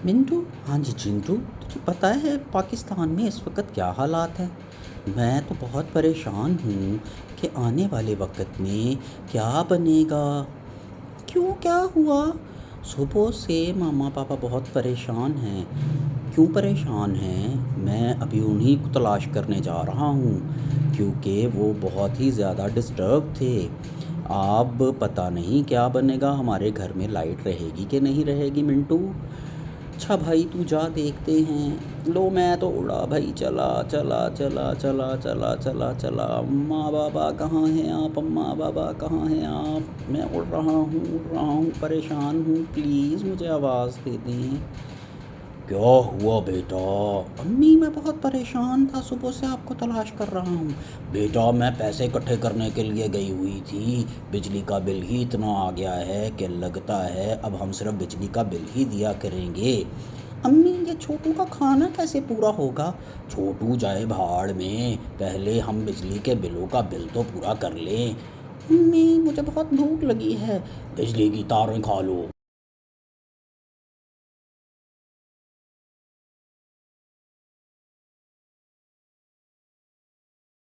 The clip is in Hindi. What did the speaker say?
मिंटू। हाँ जी चिंटू, तुझे पता है पाकिस्तान में इस वक्त क्या हालात हैं। मैं तो बहुत परेशान हूँ कि आने वाले वक्त में क्या बनेगा। क्यों, क्या हुआ? सुबह से मामा पापा बहुत परेशान हैं। क्यों परेशान हैं? मैं अभी उन्हीं को तलाश करने जा रहा हूँ क्योंकि वो बहुत ही ज़्यादा डिस्टर्ब थे। अब पता नहीं क्या बनेगा, हमारे घर में लाइट रहेगी कि नहीं रहेगी मिंटू। अच्छा भाई तू जा, देखते हैं। लो मैं तो उड़ा भाई, चला चला चला चला चला चला चला। अम्मा बाबा कहाँ हैं आप? अम्मा बाबा कहाँ हैं आप? मैं उड़ रहा हूँ, उड़ रहा हूँ, परेशान हूँ, प्लीज़ मुझे आवाज़ दे दें। क्या हुआ बेटा? अम्मी मैं बहुत परेशान था, सुबह से आपको तलाश कर रहा हूँ। बेटा मैं पैसे इकट्ठे करने के लिए गई हुई थी, बिजली का बिल ही इतना आ गया है कि लगता है अब हम सिर्फ बिजली का बिल ही दिया करेंगे। अम्मी ये छोटू का खाना कैसे पूरा होगा? छोटू जाए भाड़ में, पहले हम बिजली के बिलों का बिल तो पूरा कर लें। अम्मी मुझे बहुत भूख लगी है। बिजली की तारें खा लो।